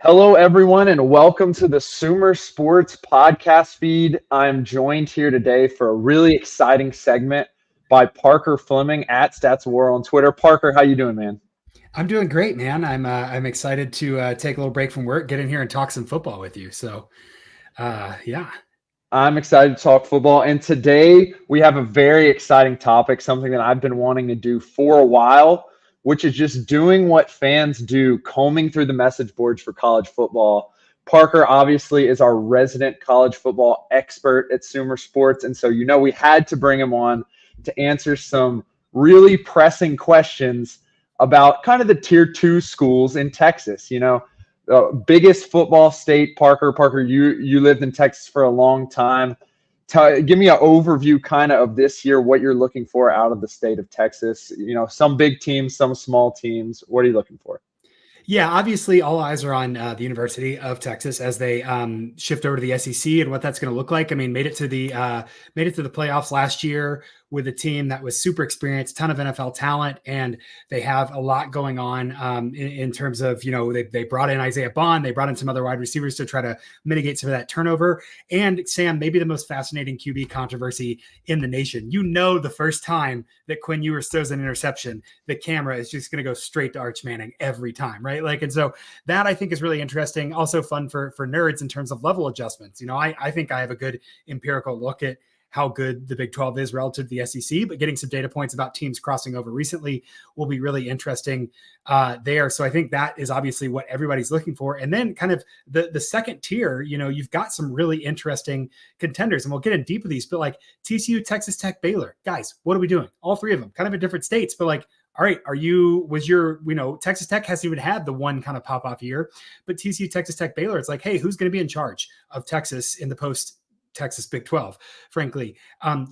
Hello, everyone, and welcome to the Sumer Sports podcast feed. I'm joined here today for a really exciting segment by Parker Fleming at Stats War on Twitter. Parker, how you doing, man? I'm doing great, man. I'm excited to take a little break from work, get in here and talk some football with you. Yeah. I'm excited to talk football, and today we have a very exciting topic, something that I've been wanting to do for a while, which is just doing what fans do, combing through the message boards for college football. Parker obviously is our resident college football expert at Sumer Sports, and so we had to bring him on to answer some really pressing questions about kind of the tier 2 schools in Texas. Biggest football state. Parker, you lived in Texas for a long time. Give me an overview kind of this year, what you're looking for out of the state of Texas. Some big teams, some small teams. What are you looking for? Yeah, obviously, all eyes are on the University of Texas as they shift over to the SEC and what that's going to look like. I mean, made it to the playoffs last year with a team that was super experienced, ton of NFL talent, and they have a lot going on in terms of they brought in Isaiah Bond, they brought in some other wide receivers to try to mitigate some of that turnover. And Sam, maybe the most fascinating QB controversy in the nation. The first time that Quinn Ewers throws an interception, the camera is just going to go straight to Arch Manning every time, right? And so that I think is really interesting. Also fun for nerds in terms of level adjustments. I think I have a good empirical look at how good the Big 12 is relative to the SEC, but getting some data points about teams crossing over recently will be really interesting there. So I think that is obviously what everybody's looking for. And then kind of the second tier, you've got some really interesting contenders, and we'll get in deep with these, but like TCU, Texas Tech, Baylor. Guys, what are we doing? All three of them kind of in different states, but like, all right, Texas Tech hasn't even had the one kind of pop off year, but TCU, Texas Tech, Baylor, it's like, hey, who's going to be in charge of Texas in the post Texas Big 12, frankly?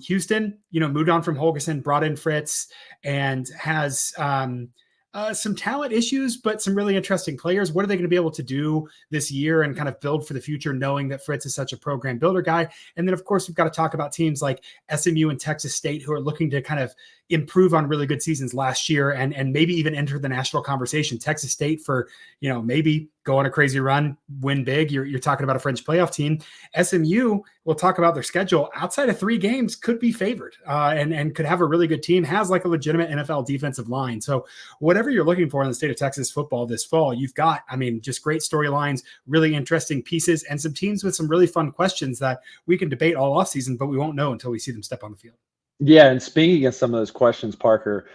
Houston, moved on from Holgerson, brought in Fritz, and has some talent issues, but some really interesting players. What are they going to be able to do this year and kind of build for the future, knowing that Fritz is such a program builder guy? And then, of course, we've got to talk about teams like SMU and Texas State, who are looking to kind of improve on really good seasons last year and maybe even enter the national conversation. Texas State for, maybe go on a crazy run, win big. You're talking about a French playoff team. SMU, we'll talk about their schedule. Outside of 3 games, could be favored and could have a really good team, has like a legitimate NFL defensive line. So whatever you're looking for in the state of Texas football this fall, you've got, just great storylines, really interesting pieces, and some teams with some really fun questions that we can debate all offseason, but we won't know until we see them step on the field. Yeah, and speaking of some of those questions, Parker,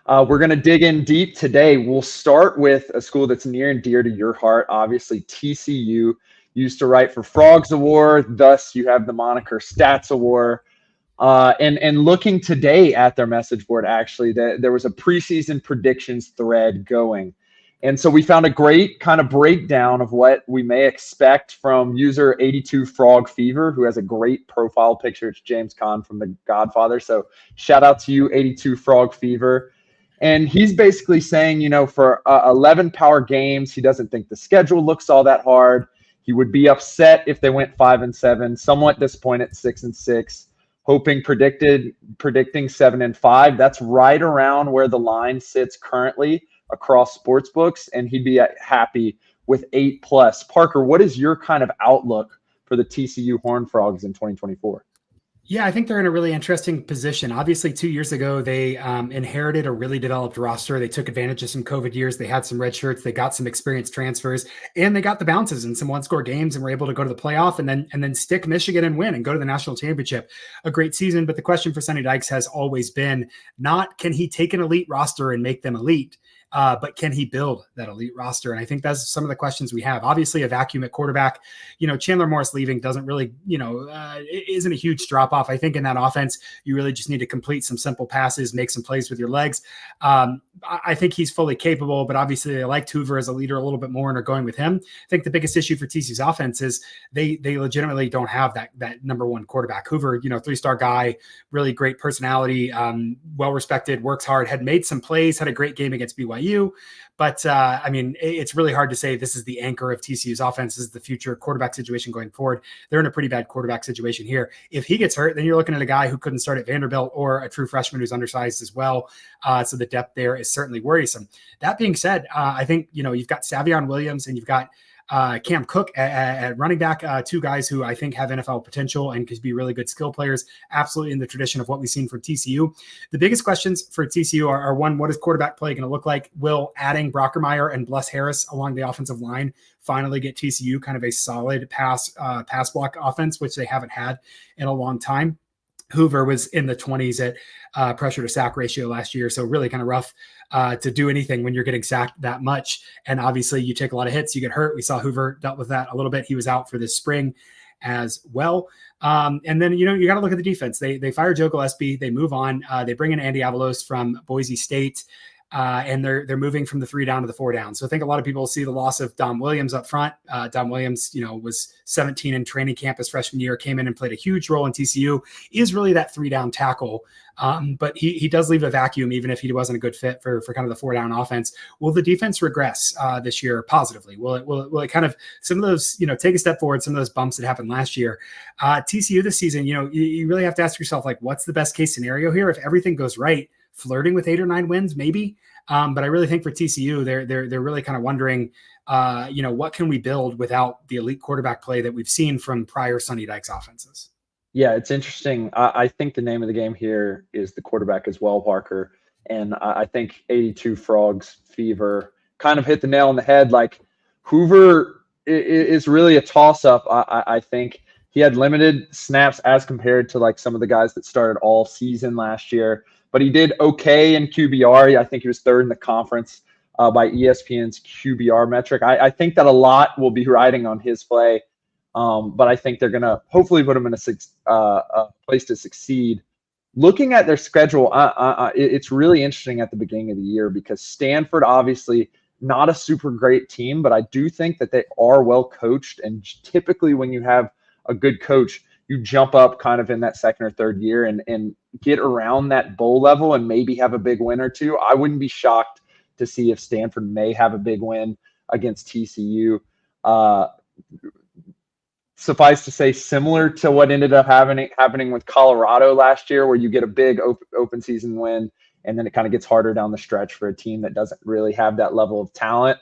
we're going to dig in deep today. We'll start with a school that's near and dear to your heart. Obviously, TCU used to write for Frogs of War. Thus, you have the moniker Stats of War. And looking today at their message board, actually, there was a preseason predictions thread going. And so we found a great kind of breakdown of what we may expect from user 82 Frog Fever, who has a great profile picture. It's James Caan from The Godfather. So shout out to you, 82 Frog Fever. And he's basically saying, for 11 power games, he doesn't think the schedule looks all that hard. He would be upset if they went 5-7, somewhat disappointed 6-6, predicting 7-5. That's right around where the line sits currently across sports books, and he'd be happy with 8+. Parker, what is your kind of outlook for the TCU Horned Frogs in 2024? Yeah, I think they're in a really interesting position. Obviously, 2 years ago, they inherited a really developed roster. They took advantage of some COVID years. They had some red shirts. They got some experienced transfers, and they got the bounces in some one-score games and were able to go to the playoff and then stick Michigan and win and go to the national championship. A great season, but the question for Sonny Dykes has always been not can he take an elite roster and make them elite, but can he build that elite roster? And I think that's some of the questions we have. Obviously, a vacuum at quarterback. Chandler Morris leaving doesn't really, isn't a huge drop off. I think in that offense, you really just need to complete some simple passes, make some plays with your legs. I think he's fully capable, but obviously they liked Hoover as a leader a little bit more and are going with him. I think the biggest issue for TCU's offense is they legitimately don't have that number one quarterback. Hoover, 3-star guy, really great personality, well-respected, works hard, had made some plays, had a great game against BYU. But it's really hard to say this is the anchor of TCU's offense. This is the future quarterback situation going forward. They're in a pretty bad quarterback situation here. If he gets hurt, then you're looking at a guy who couldn't start at Vanderbilt or a true freshman who's undersized as well. So the depth there is certainly worrisome. That being said, I think, you've got Savion Williams and you've got Cam Cook at running back, two guys who I think have NFL potential and could be really good skill players, absolutely in the tradition of what we've seen from TCU. The biggest questions for TCU are one, what is quarterback play going to look like? Will adding Brockermeyer and Bless Harris along the offensive line finally get TCU kind of a solid pass block offense, which they haven't had in a long time? Hoover was in the 20s at pressure to sack ratio last year. So really kind of rough to do anything when you're getting sacked that much. And obviously you take a lot of hits, you get hurt. We saw Hoover dealt with that a little bit. He was out for this spring as well. And then, you got to look at the defense. They fire Joe Gillespie. They move on. They bring in Andy Avalos from Boise State. And they're moving from the 3 down to the 4 down. So I think a lot of people see the loss of Dom Williams up front. Dom Williams, was 17 in training camp his freshman year, came in and played a huge role in TCU, is really that 3 down tackle. But he does leave a vacuum, even if he wasn't a good fit for kind of the 4 down offense. Will the defense regress this year positively? Will it kind of, some of those, take a step forward, some of those bumps that happened last year? TCU this season, you really have to ask yourself, like, what's the best case scenario here? If everything goes right, flirting with 8 or 9 wins, maybe. But I really think for TCU, they're really kind of wondering, what can we build without the elite quarterback play that we've seen from prior Sonny Dykes offenses? Yeah, it's interesting. I think the name of the game here is the quarterback as well, Parker. And I think 82 Frogs fever kind of hit the nail on the head. Like, Hoover is really a toss-up. I think he had limited snaps as compared to like some of the guys that started all season last year. But he did okay in QBR. I think he was 3rd in the conference by ESPN's QBR metric. I think that a lot will be riding on his play, but I think they're going to hopefully put him in a place to succeed. Looking at their schedule, it's really interesting at the beginning of the year because Stanford, obviously not a super great team, but I do think that they are well coached. And typically when you have a good coach, you jump up kind of in that 2nd or 3rd year and get around that bowl level and maybe have a big win or two. I wouldn't be shocked to see if Stanford may have a big win against TCU. Suffice to say, similar to what ended up happening with Colorado last year, where you get a big open season win, and then it kind of gets harder down the stretch for a team that doesn't really have that level of talent.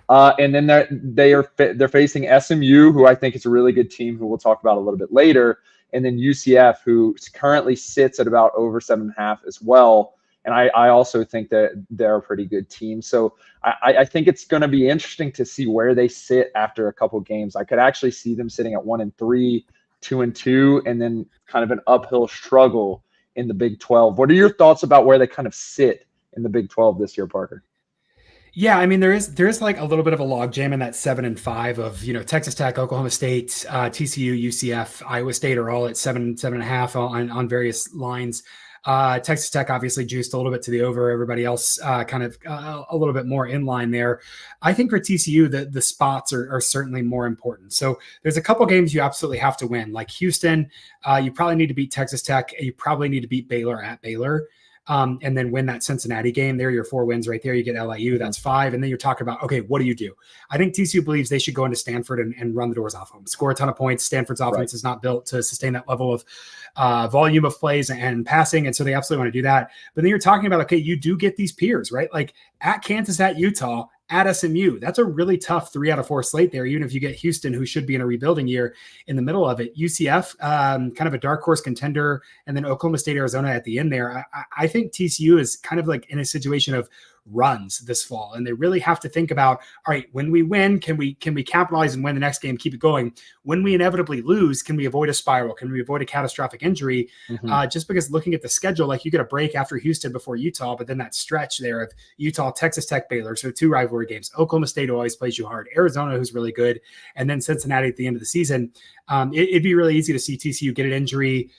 And then they're facing SMU, who I think is a really good team, who we'll talk about a little bit later, and then UCF, who currently sits at about over 7.5 as well. And I also think that they're a pretty good team. So I think it's going to be interesting to see where they sit after a couple games. I could actually see them sitting at 1-3, 2-2, and then kind of an uphill struggle in the Big 12. What are your thoughts about where they kind of sit in the Big 12 this year, Parker? Yeah, I mean, there is like a little bit of a logjam in that 7-5 of, Texas Tech, Oklahoma State, TCU, UCF, Iowa State are all at 7.5 on various lines. Texas Tech obviously juiced a little bit to the over. Everybody else kind of a little bit more in line there. I think for TCU, the spots are certainly more important. So there's a couple games you absolutely have to win. Like Houston, you probably need to beat Texas Tech. You probably need to beat Baylor at Baylor. And then win that Cincinnati game. There are your 4 wins right there. You get LIU, that's 5. And then you're talking about, okay, what do you do? I think TCU believes they should go into Stanford and run the doors off them, score a ton of points. Stanford's offense is not built to sustain that level of volume of plays and passing. And so they absolutely want to do that. But then you're talking about, okay, you do get these peers, right? Like at Kansas, at Utah, at SMU. That's a really tough 3 out of 4 slate there, even if you get Houston, who should be in a rebuilding year, in the middle of it. UCF, kind of a dark horse contender, and then Oklahoma State, Arizona at the end there. I think TCU is kind of like in a situation of runs this fall, and they really have to think about, all right, when we win, can we capitalize and win the next game, keep it going? When we inevitably lose, can we avoid a spiral? Can we avoid a catastrophic injury? Just because looking at the schedule, like you get a break after Houston before Utah, but then that stretch there of Utah, Texas Tech, Baylor, so 2 rivalry games. Oklahoma State always plays you hard. Arizona, who's really good, and then Cincinnati at the end of the season. It'd be really easy to see TCU get an injury,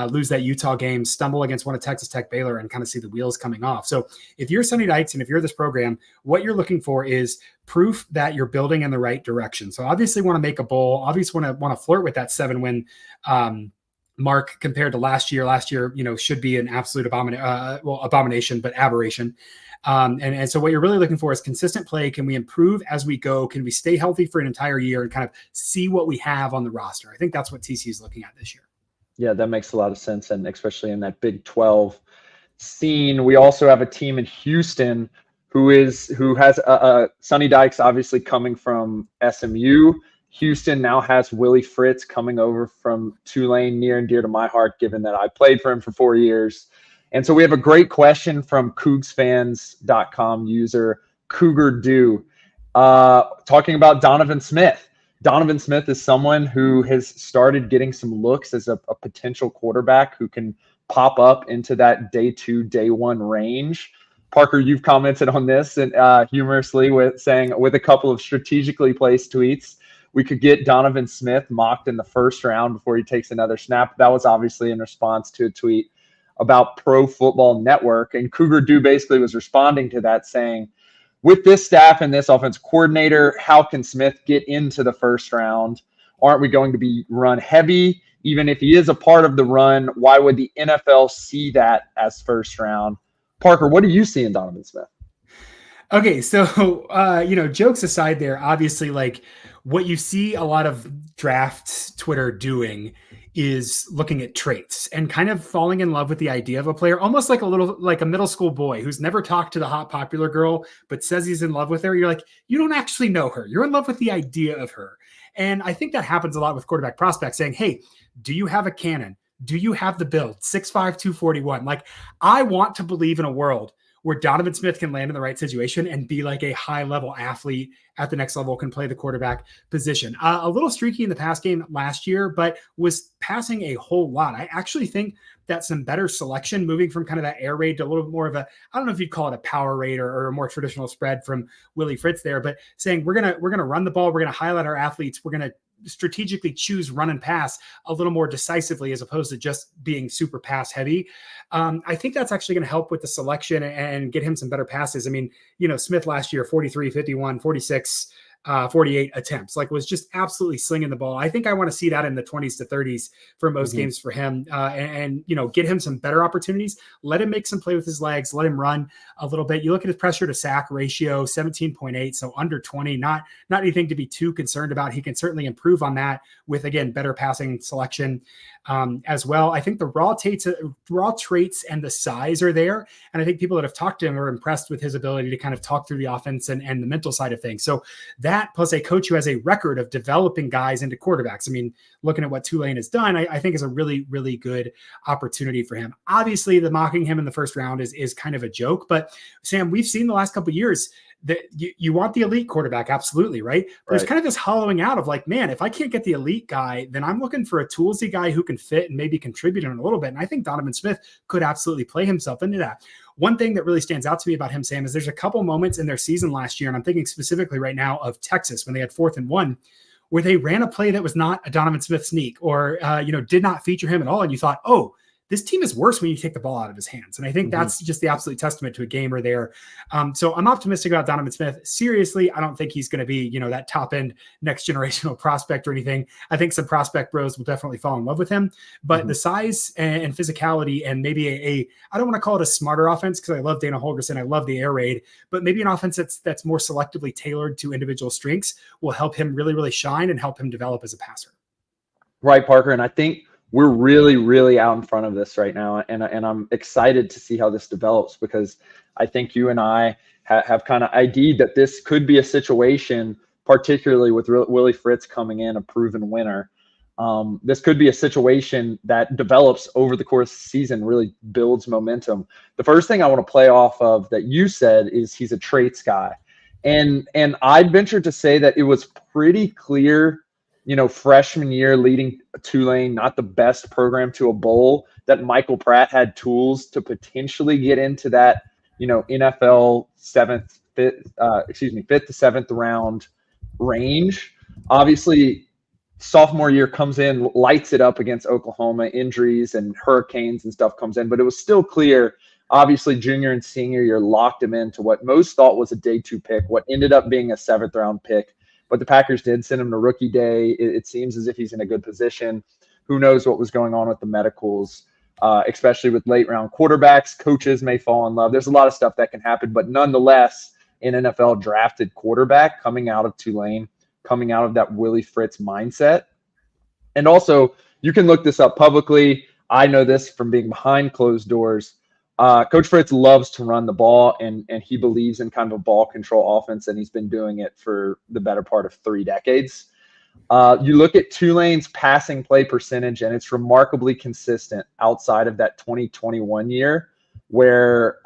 lose that Utah game, stumble against one of Texas Tech, Baylor, and kind of see the wheels coming off. So if you're Sonny Dykes and if you're this program, what you're looking for is proof that you're building in the right direction. So obviously want to make a bowl, obviously want to flirt with that 7-win mark compared to last year. Last year, should be an absolute abomination, but aberration. And so what you're really looking for is consistent play. Can we improve as we go? Can we stay healthy for an entire year and kind of see what we have on the roster? I think that's what TC is looking at this year. Yeah, that makes a lot of sense. And especially in that Big 12 scene, we also have a team in Houston who has Sonny Dykes obviously coming from SMU. Houston now has Willie Fritz coming over from Tulane, near and dear to my heart, given that I played for him for 4 years. And so we have a great question from CougsFans.com user Cougar Do, talking about Donovan Smith. Donovan Smith is someone who has started getting some looks as a potential quarterback who can pop up into that day 2, day 1 range. Parker, you've commented on this and humorously with saying, with a couple of strategically placed tweets, we could get Donovan Smith mocked in the first round before he takes another snap. That was obviously in response to a tweet about Pro Football Network. And Cougar Do basically was responding to that, saying, with this staff and this offense coordinator, how can Smith get into the first round? Aren't we going to be run heavy? Even if he is a part of the run, why would the NFL see that as first round? Parker, what do you see in Donovan Smith? Okay, so jokes aside there, obviously, like, what you see a lot of draft Twitter doing is looking at traits and kind of falling in love with the idea of a player, almost like a middle school boy who's never talked to the hot popular girl, but says he's in love with her. You're like, you don't actually know her. You're in love with the idea of her. And I think that happens a lot with quarterback prospects, saying, hey, do you have a cannon? Do you have the build? 6'5", 241. Like, I want to believe in a world where Donovan Smith can land in the right situation and be like a high-level athlete at the next level, can play the quarterback position. A little streaky in the pass game last year, but was passing a whole lot. I actually think that some better selection, moving from kind of that air raid to a little bit more of a, I don't know if you'd call it a power raid or a more traditional spread from Willie Fritz there, but saying we're gonna run the ball, we're gonna highlight our athletes, we're gonna strategically choose run and pass a little more decisively as opposed to just being super pass heavy. I think that's actually going to help with the selection and get him some better passes. I mean, Smith last year, 43, 51, 46, 48 attempts, like, was just absolutely slinging the ball. I think I want to see that in the 20s to 30s for most games for him, and get him some better opportunities. Let him make some play with his legs. Let him run a little bit. You look at his pressure to sack ratio, 17.8, so under 20, not anything to be too concerned about. He can certainly improve on that with, again, better passing selection as well. I think the raw traits and the size are there. And I think people that have talked to him are impressed with his ability to kind of talk through the offense and the mental side of things. So that, plus a coach who has a record of developing guys into quarterbacks. I mean, looking at what Tulane has done, I think is a really, really good opportunity for him. Obviously, the mocking him in the first round is kind of a joke, but Sam, we've seen the last couple of years that you want the elite quarterback, absolutely, right? There's kind of this hollowing out of like, man, if I can't get the elite guy, then I'm looking for a toolsy guy who can fit and maybe contribute in a little bit. And I think Donovan Smith could absolutely play himself into that. One thing that really stands out to me about him, Sam, is there's a couple moments in their season last year, and I'm thinking specifically right now of Texas when they had 4th and 1, where they ran a play that was not a Donovan Smith sneak or, did not feature him at all. And you thought, oh, this team is worse when you take the ball out of his hands. And I think that's just the absolute testament to a gamer there. So I'm optimistic about Donovan Smith. Seriously, I don't think he's going to be, that top end next generational prospect or anything. I think some prospect bros will definitely fall in love with him, but the size and physicality and maybe I don't want to call it a smarter offense because I love Dana Holgorsen. I love the air raid, but maybe an offense that's more selectively tailored to individual strengths will help him really, really shine and help him develop as a passer. Right, Parker. And I think we're really, really out in front of this right now. And I'm excited to see how this develops, because I think you and I have kind of ID'd that this could be a situation, particularly with Willie Fritz coming in, a proven winner. This could be a situation that develops over the course of the season, really builds momentum. The first thing I want to play off of that you said is he's a traits guy. And I'd venture to say that it was pretty clear, freshman year leading Tulane, not the best program to a bowl, that Michael Pratt had tools to potentially get into that, NFL 5th to 7th round range. Obviously, sophomore year comes in, lights it up against Oklahoma, injuries and hurricanes and stuff comes in, but it was still clear. Obviously, junior and senior year locked him into what most thought was a day 2 pick, what ended up being a 7th round pick. But the Packers did send him to rookie day. It seems as if he's in a good position. Who knows what was going on with the medicals, especially with late round quarterbacks. Coaches may fall in love. There's a lot of stuff that can happen. But nonetheless, an NFL drafted quarterback coming out of Tulane, coming out of that Willie Fritz mindset. And also, you can look this up publicly. I know this from being behind closed doors. Coach Fritz loves to run the ball, and he believes in kind of a ball control offense, and he's been doing it for the better part of 3 decades. You look at Tulane's passing play percentage, and it's remarkably consistent outside of that 2021 year where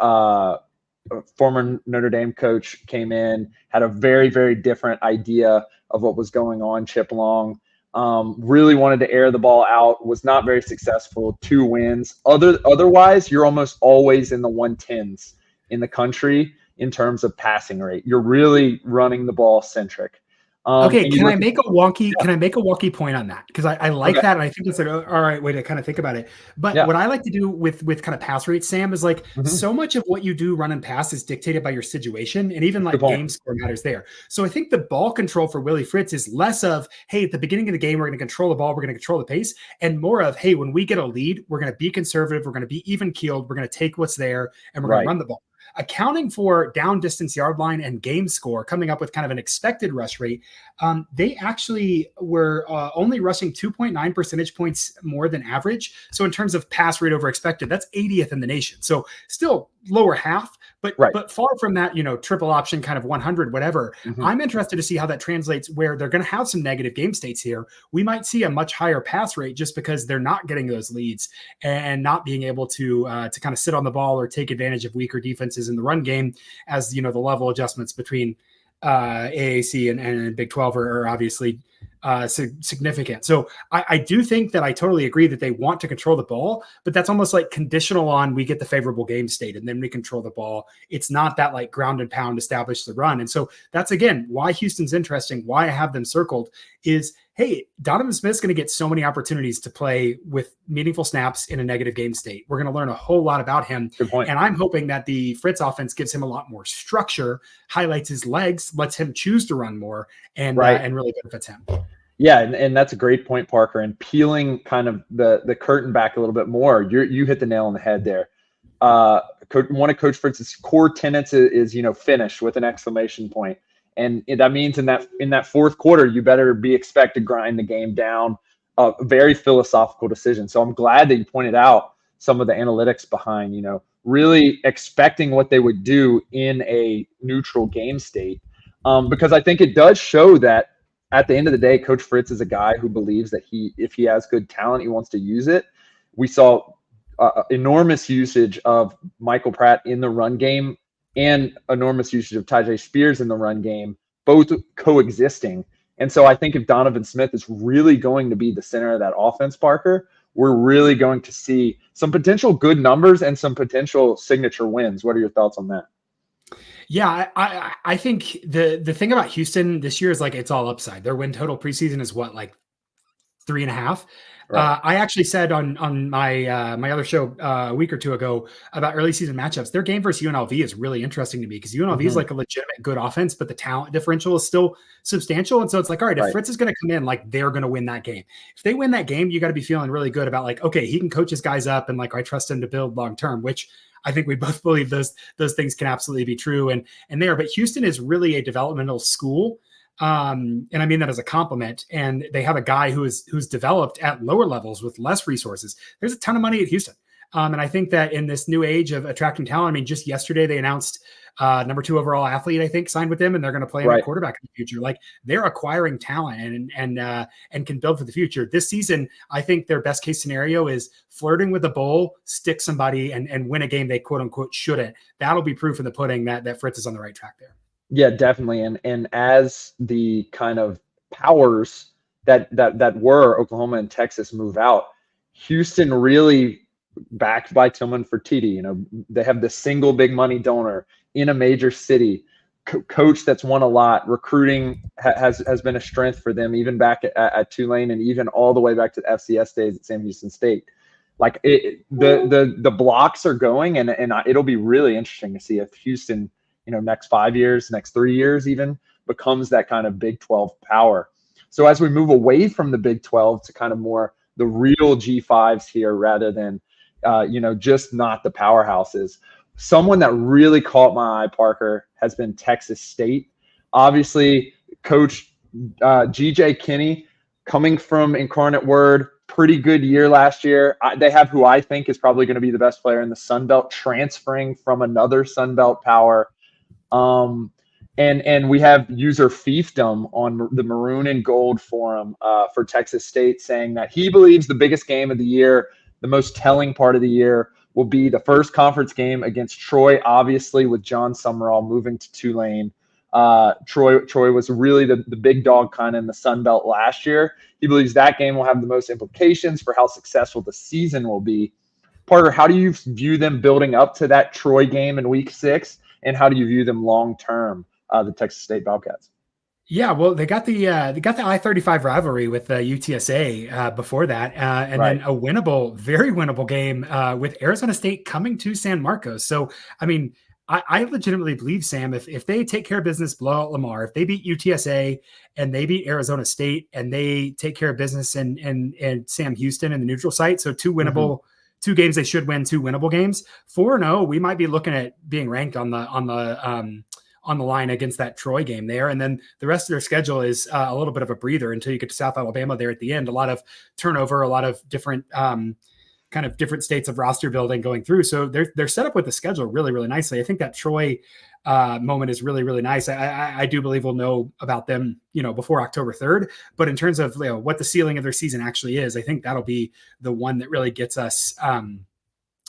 former Notre Dame coach came in, had a very, very different idea of what was going on. Chip Long really wanted to air the ball out, was not very successful. 2 wins. Otherwise, you're almost always in the 110s in the country in terms of passing rate. You're really running the ball centric. Okay, can I make a wonky point on that? Because I like that, and I think it's an all right way to kind of think about it. But what I like to do with kind of pass rates, Sam, is like so much of what you do run and pass is dictated by your situation, and even like game score matters there. So I think the ball control for Willie Fritz is less of, hey, at the beginning of the game, we're going to control the ball, we're going to control the pace, and more of, hey, when we get a lead, we're going to be conservative, we're going to be even keeled, we're going to take what's there, and we're going to run the ball. Accounting for down distance yard line and game score, coming up with kind of an expected rush rate, they actually were only rushing 2.9 percentage points more than average. So in terms of pass rate over expected, that's 80th in the nation. So still lower half, but far from that, triple option kind of 100, whatever. I'm interested to see how that translates where they're going to have some negative game states here. We might see a much higher pass rate just because they're not getting those leads and not being able to kind of sit on the ball or take advantage of weaker defenses in the run game, as the level adjustments between AAC and Big 12 are obviously significant. So I do think that I totally agree that they want to control the ball, but that's almost like conditional on we get the favorable game state and then we control the ball. It's not that like ground and pound establish the run. And so that's, again, why Houston's interesting, why I have them circled is, hey, Donovan Smith's going to get so many opportunities to play with meaningful snaps in a negative game state. We're going to learn a whole lot about him. Good point. And I'm hoping that the Fritz offense gives him a lot more structure, highlights his legs, lets him choose to run more, and really benefits him. Yeah, and that's a great point, Parker. And peeling kind of the curtain back a little bit more, you hit the nail on the head there. One of Coach Fritz's core tenets is finish with an exclamation point. And that means in that fourth quarter, you better be expect to grind the game down. A very philosophical decision. So I'm glad that you pointed out some of the analytics behind, really expecting what they would do in a neutral game state. Because I think it does show that at the end of the day, Coach Fritz is a guy who believes that if he has good talent, he wants to use it. We saw enormous usage of Michael Pratt in the run game and enormous usage of Tyjae Spears in the run game, both coexisting. And so I think if Donovan Smith is really going to be the center of that offense, Parker, we're really going to see some potential good numbers and some potential signature wins. What are your thoughts on that? Yeah, I think the thing about Houston this year is like it's all upside. Their win total preseason is what, like 3.5. Right. I actually said on my my other show a week or two ago about early season matchups. Their game versus UNLV is really interesting to me because UNLV is like a legitimate good offense, but the talent differential is still substantial. And so it's like, all right, if Fritz is going to come in, like they're going to win that game. If they win that game, you got to be feeling really good about like, okay, he can coach his guys up and like I trust him to build long term, which I think we both believe those things can absolutely be true. And there, but Houston is really a developmental school. And I mean that as a compliment. And they have a guy who's developed at lower levels with less resources. There's a ton of money at Houston. And I think that in this new age of attracting talent, I mean, just yesterday they announced number 2 overall athlete, I think, signed with them, and they're going to play a quarterback in the future. Like they're acquiring talent and can build for the future. This season, I think their best case scenario is flirting with a bowl, stick somebody, and win a game they quote unquote shouldn't. That'll be proof in the pudding that Fritz is on the right track there. Yeah, definitely. And as the kind of powers that were Oklahoma and Texas move out, Houston really backed by Tillman Fertitta. They have the single big money donor in a major city, coach that's won a lot. Recruiting has been a strength for them, even back at Tulane and even all the way back to the FCS days at Sam Houston State. Like the blocks are going, and it'll be really interesting to see if Houston, next 5 years, next 3 years even, becomes that kind of Big 12 power. So as we move away from the Big 12 to kind of more the real G5s here rather than, just not the powerhouses, someone that really caught my eye, Parker, has been Texas State. Obviously, Coach G.J. Kinney, coming from Incarnate Word, pretty good year last year. They have who I think is probably going to be the best player in the Sun Belt, transferring from another Sun Belt power. And we have user fiefdom on the Maroon and Gold forum for Texas State saying that he believes the biggest game of the year, the most telling part of the year, will be the first conference game against Troy, obviously with John Summerall moving to Tulane. Troy was really the big dog kind of in the Sun Belt last year. He believes that game will have the most implications for how successful the season will be. Parker, how do you view them building up to that Troy game in Week 6, and how do you view them long term, the Texas State Bobcats? Yeah, well, they got the I-35 rivalry with UTSA before that, and then a winnable, very winnable game with Arizona State coming to San Marcos. So, I mean, I legitimately believe, Sam, if they take care of business, blow out Lamar, if they beat UTSA and they beat Arizona State and they take care of business and Sam Houston in the neutral site, so two winnable. Two games they should win, two winnable games. 4-0, we might be looking at being ranked on the line against that Troy game there. And then the rest of their schedule is a little bit of a breather until you get to South Alabama there at the end. A lot of turnover, a lot of different kind of different states of roster building going through. So they're set up with the schedule really, really nicely. I think that Troy moment is really, really nice. I do believe we'll know about them, before October 3rd. But in terms of what the ceiling of their season actually is, I think that'll be the one that really gets us kind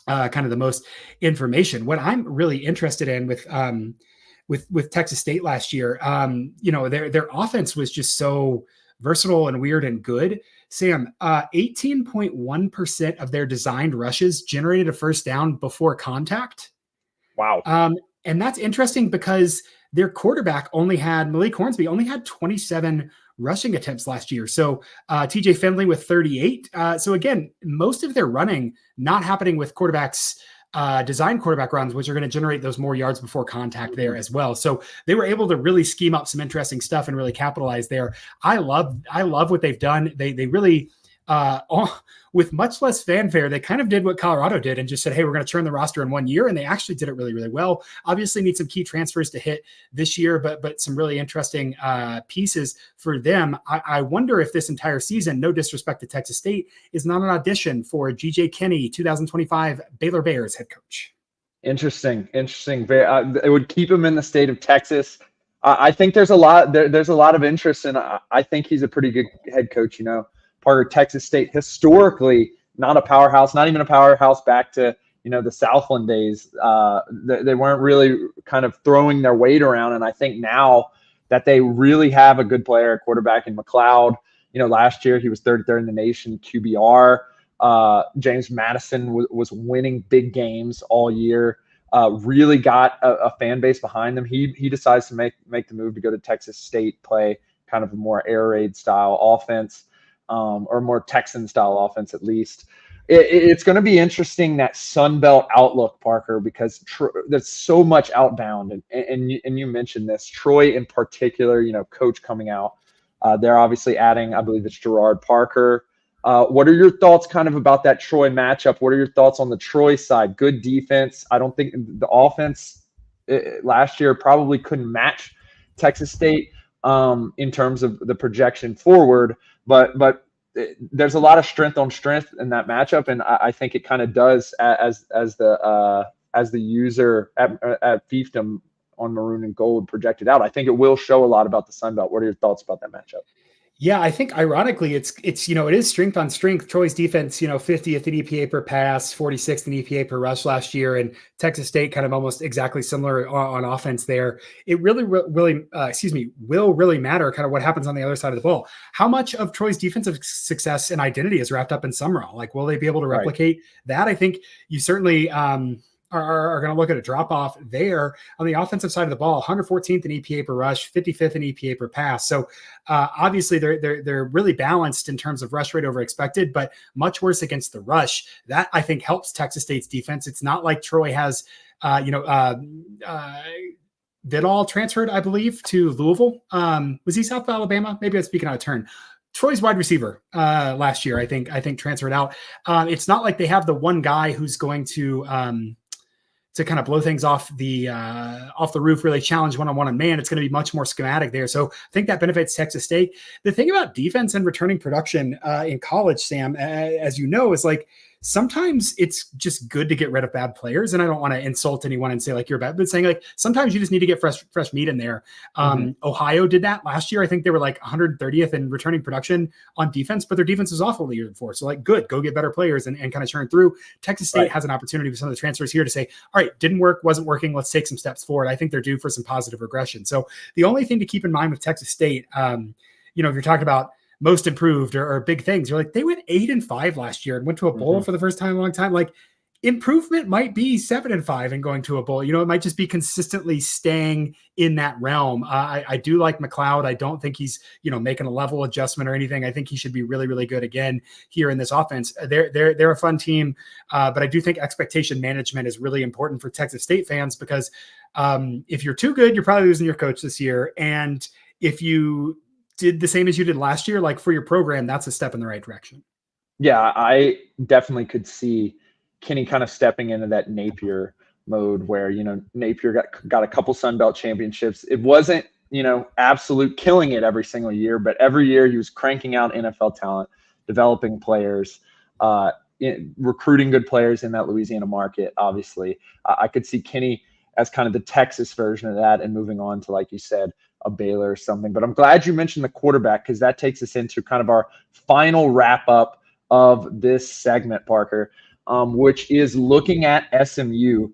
of the most information. What I'm really interested in with Texas State last year, their offense was just so versatile and weird and good. Sam, 18.1% of their designed rushes generated a first down before contact. Wow. And that's interesting because their quarterback Malik Hornsby only had 27 rushing attempts last year. So TJ Finley with 38. So again, most of their running not happening with quarterbacks, design quarterback runs, which are going to generate those more yards before contact there as well. So they were able to really scheme up some interesting stuff and really capitalize there. I love what they've done. They really, with much less fanfare, they kind of did what Colorado did and just said, hey, we're going to turn the roster in 1 year. And they actually did it really, really well. Obviously need some key transfers to hit this year, but some really interesting pieces for them. I wonder if this entire season, no disrespect to Texas State, is not an audition for GJ Kenny, 2025 Baylor Bears head coach. Interesting. It would keep him in the state of Texas. I think there's a lot of interest in. I think he's a pretty good head coach. Part of Texas State, historically not a powerhouse, not even a powerhouse back to the Southland days. They weren't really kind of throwing their weight around, and I think now that they really have a good player at quarterback in McLeod. Last year he was 33rd in the nation QBR. James Madison was winning big games all year. Really got a fan base behind them. He decides to make the move to go to Texas State, play kind of a more air raid style offense. Or more Texan style offense, at least. It's going to be interesting, that Sun Belt outlook, Parker, because there's so much outbound. And you mentioned this, Troy in particular, coach coming out. They're obviously adding, I believe it's Gerard Parker. What are your thoughts kind of about that Troy matchup? What are your thoughts on the Troy side? Good defense. I don't think the offense last year probably couldn't match Texas State in terms of the projection forward. But there's a lot of strength on strength in that matchup, and I think it kind of does as the user at fiefdom on Maroon and Gold projected out. I think it will show a lot about the Sun Belt. What are your thoughts about that matchup? Yeah, I think ironically, it is strength on strength. Troy's defense, 50th in EPA per pass, 46th in EPA per rush last year, and Texas State kind of almost exactly similar on offense there. It will really matter kind of what happens on the other side of the ball. How much of Troy's defensive success and identity is wrapped up in Summerall? Like, will they be able to replicate that? I think you certainly are going to look at a drop off there on the offensive side of the ball. 114th in EPA per rush, 55th in EPA per pass. So obviously they're really balanced in terms of rush rate over expected, but much worse against the rush. That I think helps Texas State's defense. It's not like Troy has, Vidal transferred, I believe, to Louisville. Was he South Alabama? Maybe I'm speaking out of turn. Troy's wide receiver last year, I think transferred out. It's not like they have the one guy who's going to kind of blow things off the roof, really challenge one-on-one on man. It's going to be much more schematic there. So I think that benefits Texas State. The thing about defense and returning production in college, Sam, as you know, is like sometimes it's just good to get rid of bad players. And I don't want to insult anyone and say like you're bad, but saying like sometimes you just need to get fresh meat in there. Ohio did that last year. I think they were like 130th in returning production on defense, but their defense was awful the year before. So like, good, go get better players and kind of churn through. Texas State has an opportunity with some of the transfers here to say, all right, didn't work, wasn't working. Let's take some steps forward. I think they're due for some positive regression. So the only thing to keep in mind with Texas State, if you're talking about most improved or big things, you're like, they went 8-5 last year and went to a bowl for the first time in a long time. Like, improvement might be 7-5 and going to a bowl. It might just be consistently staying in that realm. I do like McLeod. I don't think he's, making a level adjustment or anything. I think he should be really, really good again here in this offense. They're a fun team, but I do think expectation management is really important for Texas State fans because if you're too good, you're probably losing your coach this year. And if you did the same as you did last year, like for your program, that's a step in the right direction. Yeah, I definitely could see Kenny kind of stepping into that Napier mode where, Napier got a couple Sun Belt championships. It wasn't, absolute killing it every single year, but every year he was cranking out NFL talent, developing players, recruiting good players in that Louisiana market. Obviously, I could see Kenny as kind of the Texas version of that and moving on to, like you said, a Baylor or something. But I'm glad you mentioned the quarterback because that takes us into kind of our final wrap up of this segment, Parker, which is looking at SMU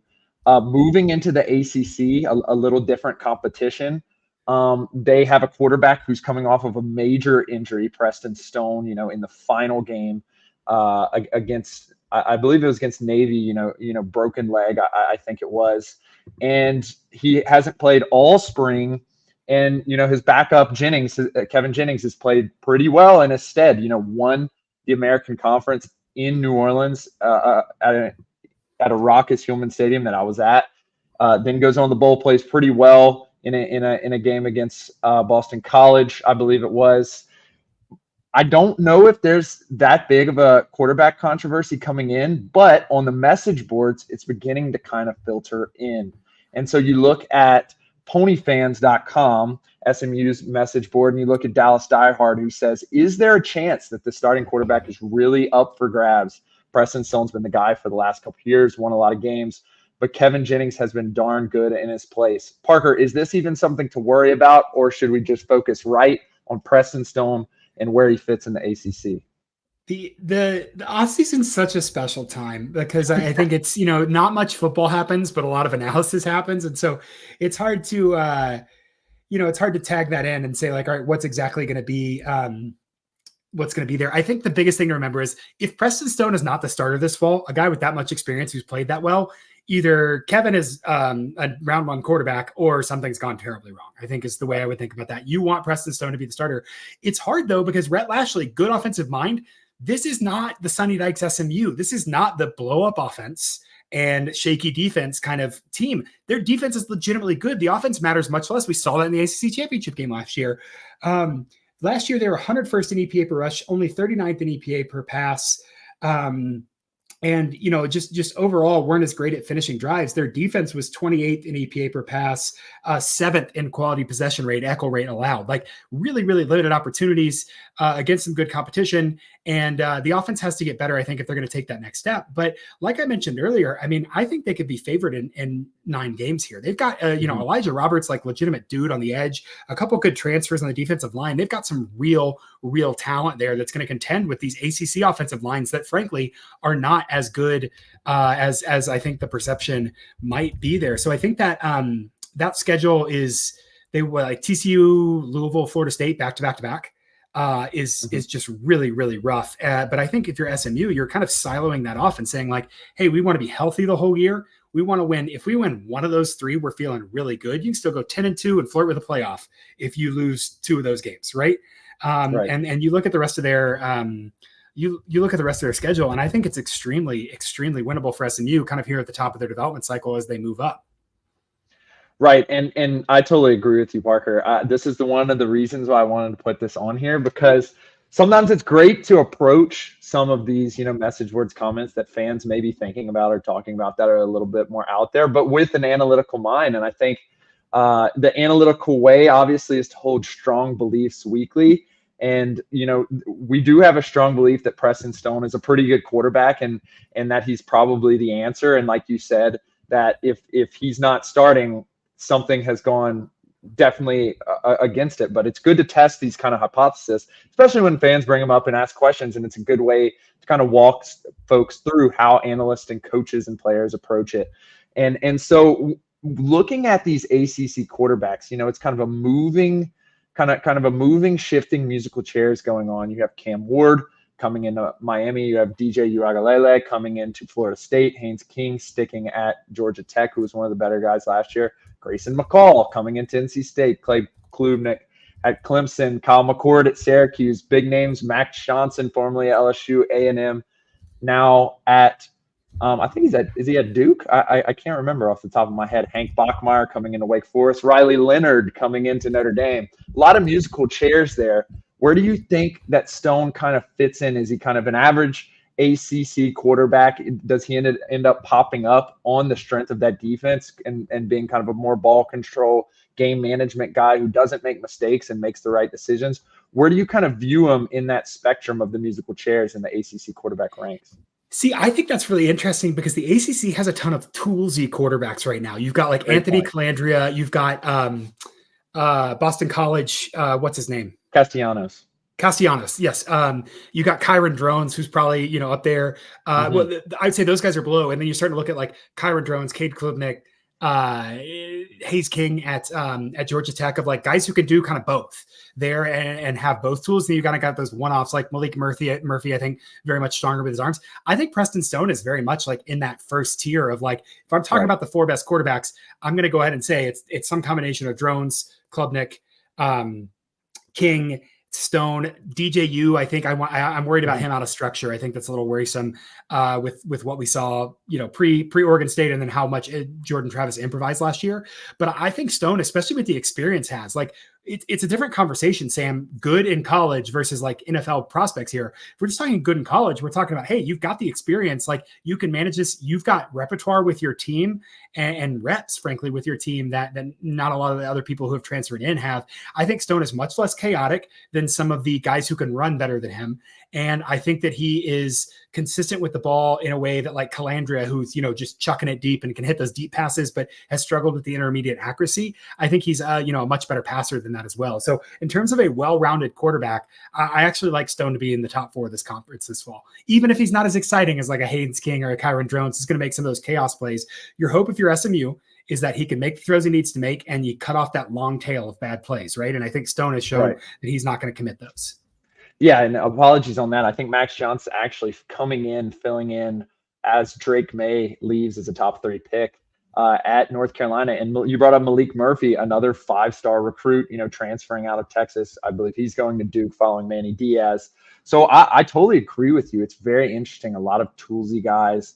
moving into the ACC, a little different competition. They have a quarterback who's coming off of a major injury, Preston Stone, in the final game against, I believe it was against Navy, broken leg, I think it was. And he hasn't played all spring. And, his backup Kevin Jennings has played pretty well in his stead, won the American Conference in New Orleans at a raucous Hillman Stadium that I was at. Then goes on the bowl, plays pretty well in a game against Boston College, I believe it was. I don't know if there's that big of a quarterback controversy coming in, but on the message boards, it's beginning to kind of filter in. And so you look at ponyfans.com, SMU's message board, and you look at Dallas Diehard, who says, is there a chance that the starting quarterback is really up for grabs? Preston Stone's been the guy for the last couple of years, won a lot of games, but Kevin Jennings has been darn good in his place. Parker, is this even something to worry about, or should we just focus right on Preston Stone and where he fits in the ACC? The offseason's such a special time because I think it's, not much football happens, but a lot of analysis happens. And so it's hard to, it's hard to tag that in and say like, all right, what's exactly going to be, what's going to be there. I think the biggest thing to remember is if Preston Stone is not the starter this fall, a guy with that much experience who's played that well, either Kevin is a round one quarterback or something's gone terribly wrong, I think is the way I would think about that. You want Preston Stone to be the starter. It's hard though, because Rhett Lashley, good offensive mind. This is not the Sonny Dykes SMU. This is not the blow up offense and shaky defense kind of team. Their defense is legitimately good. The offense matters much less. We saw that in the ACC championship game last year. Last year, they were 101st in EPA per rush, only 39th in EPA per pass. And, just overall weren't as great at finishing drives. Their defense was 28th in EPA per pass, 7th in quality possession rate, echo rate allowed, like really, really limited opportunities against some good competition. And the offense has to get better, I think, if they're going to take that next step. But like I mentioned earlier, I think they could be favored in 9 games here. They've got, Elijah Roberts, like legitimate dude on the edge, a couple good transfers on the defensive line. They've got some real talent there that's going to contend with these ACC offensive lines that, frankly, are not as good as I think the perception might be there. So I think that that schedule is they were like TCU, Louisville, Florida State back to back. Is just really, really rough. But I think if you're SMU, you're kind of siloing that off and saying like, hey, we want to be healthy the whole year. We want to win. If we win one of those 3, we're feeling really good. You can still go 10-2 and flirt with a playoff if you lose 2 of those games, right? Right. And you look at the rest of their you look at the rest of their schedule, and I think it's extremely, extremely winnable for SMU kind of here at the top of their development cycle as they move up. Right. And I totally agree with you, Parker. This is one of the reasons why I wanted to put this on here, because sometimes it's great to approach some of these, message boards comments that fans may be thinking about or talking about that are a little bit more out there, but with an analytical mind. And I think the analytical way, obviously, is to hold strong beliefs weekly. And, we do have a strong belief that Preston Stone is a pretty good quarterback and that he's probably the answer. And like you said, that if he's not starting, something has gone definitely against it. But it's good to test these kind of hypotheses, especially when fans bring them up and ask questions. And it's a good way to kind of walk folks through how analysts and coaches and players approach it. And so looking at these ACC quarterbacks, it's kind of a moving, shifting musical chairs going on. You have Cam Ward coming into Miami. You have DJ Uiagalelei coming into Florida State. Haynes King sticking at Georgia Tech, who was one of the better guys last year. Grayson McCall coming into NC State. Clay Klubnik at Clemson. Kyle McCord at Syracuse. Big names. Max Johnson, formerly at LSU, A&M. Now at I think is he at Duke? I can't remember off the top of my head. Hank Bachmeier coming into Wake Forest. Riley Leonard coming into Notre Dame. A lot of musical chairs there. Where do you think that Stone kind of fits in? Is he kind of an average ACC quarterback? Does he end up popping up on the strength of that defense and being kind of a more ball control, game management guy who doesn't make mistakes and makes the right decisions? Where do you kind of view him in that spectrum of the musical chairs in the ACC quarterback ranks? See, I think that's really interesting because the ACC has a ton of toolsy quarterbacks right now. You've got like Great Anthony point. Calandria. You've got Boston College. What's his name? Castellanos. Yes. You got Kyron Drones, who's probably, up there. Well, I'd say those guys are below. And then you're starting to look at like Kyron Drones, Cade Klubnik, Hayes King at Georgia Tech, of like guys who can do kind of both there and have both tools. And you kind of got those one-offs like Malik Murphy, I think very much stronger with his arms. I think Preston Stone is very much like in that first tier of like, if I'm talking about the four best quarterbacks, I'm going to go ahead and say it's some combination of Drones, Klubnik, King, Stone, DJU. I think I'm worried about him out of structure. I think that's a little worrisome with what we saw, pre Oregon State, and then how much Jordan Travis improvised last year. But I think Stone, especially with the experience, has like it's a different conversation, Sam. Good in college versus like NFL prospects here. If we're just talking good in college, we're talking about, hey, you've got the experience, like you can manage this. You've got repertoire with your team and reps, frankly, with your team that not a lot of the other people who have transferred in have. I think Stone is much less chaotic than some of the guys who can run better than him. And I think that he is consistent with the ball in a way that like Calandria, who's, just chucking it deep and can hit those deep passes, but has struggled with the intermediate accuracy. I think he's, a much better passer than that as well. So in terms of a well-rounded quarterback, I actually like Stone to be in the top 4 of this conference this fall. Even if he's not as exciting as like a Haynes King or a Kyron Drones, he's going to make some of those chaos plays. Your hope if you're SMU is that he can make the throws he needs to make and you cut off that long tail of bad plays, right? And I think Stone has shown that he's not going to commit those. Yeah, and apologies on that. I think Max Johnson actually filling in as Drake May leaves as a top 3 pick at North Carolina. And you brought up Malik Murphy, another 5-star recruit, transferring out of Texas. I believe he's going to Duke following Manny Diaz. So I totally agree with you. It's very interesting. A lot of toolsy guys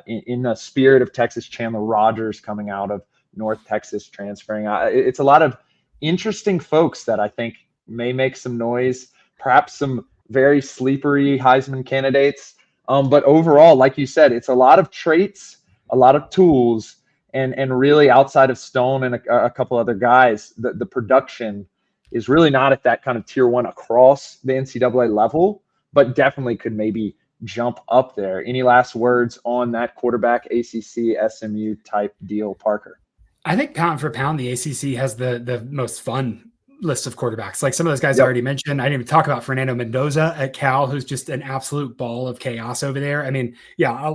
in the spirit of Texas. Chandler Rogers coming out of North Texas, transferring out. It's a lot of interesting folks that I think may make some noise. Perhaps some very sleepery Heisman candidates. But overall, like you said, it's a lot of traits, a lot of tools, and really outside of Stone and a couple other guys, the production is really not at that kind of tier 1 across the NCAA level, but definitely could maybe jump up there. Any last words on that quarterback ACC SMU type deal, Parker? I think pound for pound, the ACC has the most fun list of quarterbacks. Like some of those guys I already mentioned. I didn't even talk about Fernando Mendoza at Cal, who's just an absolute ball of chaos over there. I mean, yeah,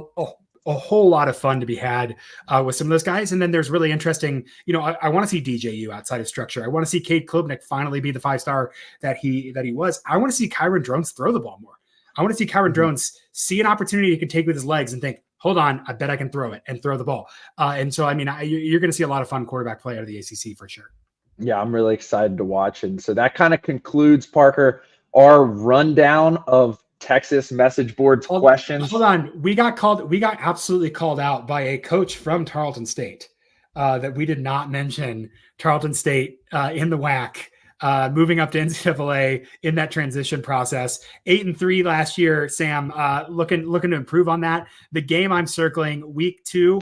a whole lot of fun to be had with some of those guys. And then there's really interesting, I want to see DJU outside of structure. I want to see Cade Klubnik finally be the 5-star that he was. I want to see Kyron Drones throw the ball more. I want to see Kyron Drones see an opportunity he can take with his legs and think, hold on, I bet I can throw it and throw the ball. And so, I mean, you're going to see a lot of fun quarterback play out of the ACC for sure. Yeah, I'm really excited to watch. And so that kind of concludes, Parker, our rundown of Texas message boards questions. Hold on. We got absolutely called out by a coach from Tarleton State that we did not mention Tarleton State in the WAC moving up to NCAA in that transition process. 8-3 last year, Sam, looking to improve on that. The game I'm circling week 2,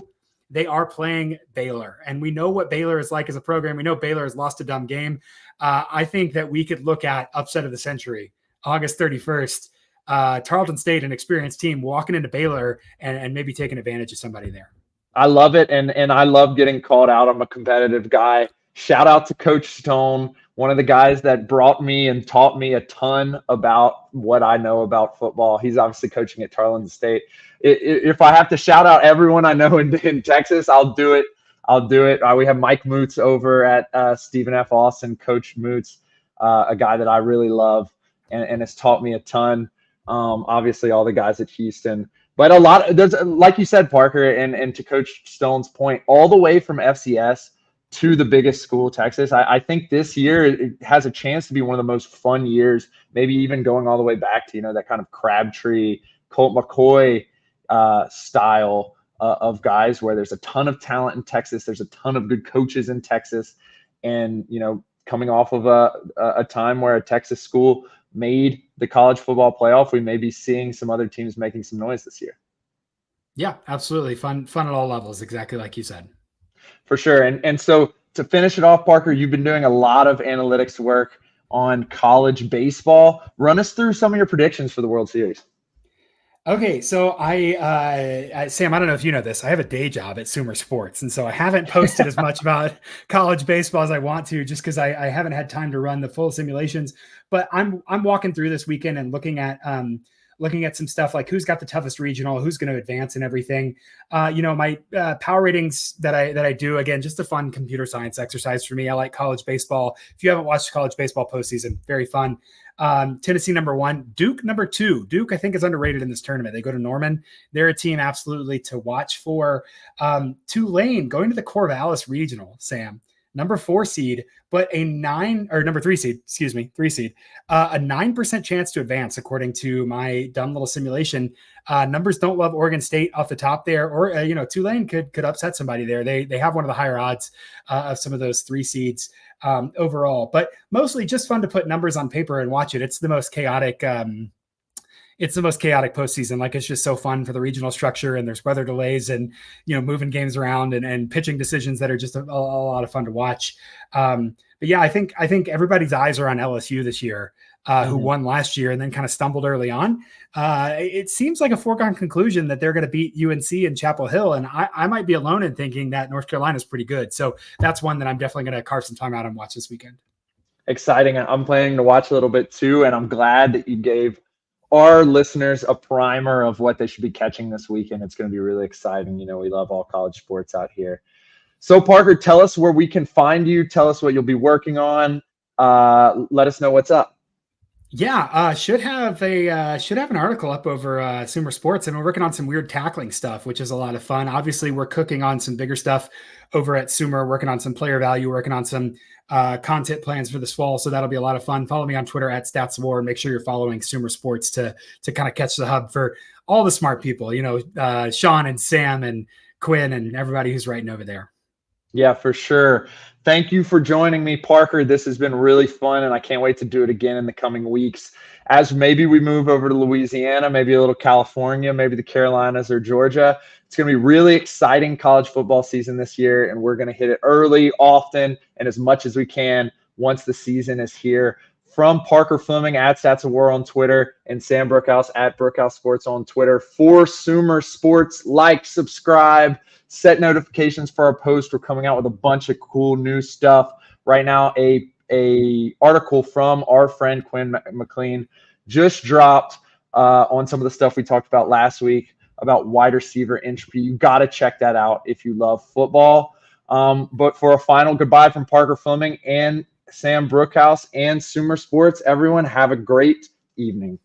they are playing Baylor, and we know what Baylor is like as a program. We know Baylor has lost a dumb game. I think that we could look at upset of the century, August 31st. Tarleton State, an experienced team, walking into Baylor and maybe taking advantage of somebody there. I love it, and I love getting called out. I'm a competitive guy. Shout out to Coach Stone, one of the guys that brought me and taught me a ton about what I know about football. He's obviously coaching at Tarleton State. If I have to shout out everyone I know in Texas, I'll do it. We have Mike Moots over at Stephen F. Austin, Coach Moots, a guy that I really love and has taught me a ton. Obviously, all the guys at Houston. But there's, like you said, Parker, and to Coach Stone's point, all the way from FCS to the biggest school, Texas. I think this year it has a chance to be one of the most fun years, maybe even going all the way back to, that kind of Crabtree, Colt McCoy style of guys where there's a ton of talent in Texas. There's a ton of good coaches in Texas. And, coming off of a time where a Texas school made the college football playoff, we may be seeing some other teams making some noise this year. Yeah, absolutely. Fun at all levels, exactly like you said. For sure. And so to finish it off, Parker, you've been doing a lot of analytics work on college baseball. Run us through some of your predictions for the World Series. Okay, so Sam, I don't know if you know this. I have a day job at Sumer Sports, and so I haven't posted as much about college baseball as I want to, just because I haven't had time to run the full simulations. But I'm walking through this weekend and looking at some stuff like who's got the toughest regional, who's going to advance and everything. My power ratings that I do, again, just a fun computer science exercise for me. I like college baseball. If you haven't watched college baseball postseason, very fun. Tennessee number 1, Duke number 2. Duke, I think, is underrated in this tournament. They go to Norman. They're a team absolutely to watch for. Tulane going to the Corvallis Regional, Sam. Number 4 seed, but number 3 seed, 3 seed, a 9% chance to advance, according to my dumb little simulation. Numbers don't love Oregon State off the top there, or, Tulane could upset somebody there. They have one of the higher odds of some of those 3 seeds overall, but mostly just fun to put numbers on paper and watch it. It's the most chaotic, postseason. Like, it's just so fun for the regional structure, and there's weather delays and, moving games around and pitching decisions that are just a lot of fun to watch. But yeah, I think everybody's eyes are on LSU this year, who won last year and then kind of stumbled early on. It seems like a foregone conclusion that they're going to beat UNC in Chapel Hill. And I might be alone in thinking that North Carolina is pretty good. So that's one that I'm definitely going to carve some time out and watch this weekend. Exciting. I'm planning to watch a little bit too. And I'm glad that you gave our listeners a primer of what they should be catching this weekend. It's going to be really exciting. We love all college sports out here. So, Parker, tell us where we can find you. Tell us what you'll be working on. Let us know what's up. Yeah, should have an article up over Sumer Sports, and we're working on some weird tackling stuff, which is a lot of fun. Obviously, we're cooking on some bigger stuff over at Sumer, working on some player value, working on some content plans for this fall. So that'll be a lot of fun. Follow me on Twitter at StatsWar, and make sure you're following Sumer Sports to kind of catch the hub for all the smart people. Sean and Sam and Quinn and everybody who's writing over there. Yeah, for sure. Thank you for joining me, Parker. This has been really fun, and I can't wait to do it again in the coming weeks. As maybe we move over to Louisiana, maybe a little California, maybe the Carolinas or Georgia. It's going to be really exciting college football season this year, and we're going to hit it early, often, and as much as we can once the season is here. From Parker Fleming at Stats of War on Twitter and Sam Brookhouse at Brookhouse Sports on Twitter. For Sumer Sports, like, subscribe, set notifications for our post. We're coming out with a bunch of cool new stuff. Right now, a article from our friend Quinn McLean just dropped on some of the stuff we talked about last week about wide receiver entropy. You got to check that out if you love football. But for a final goodbye from Parker Fleming and Sam Brookhouse and Sumer Sports, everyone have a great evening.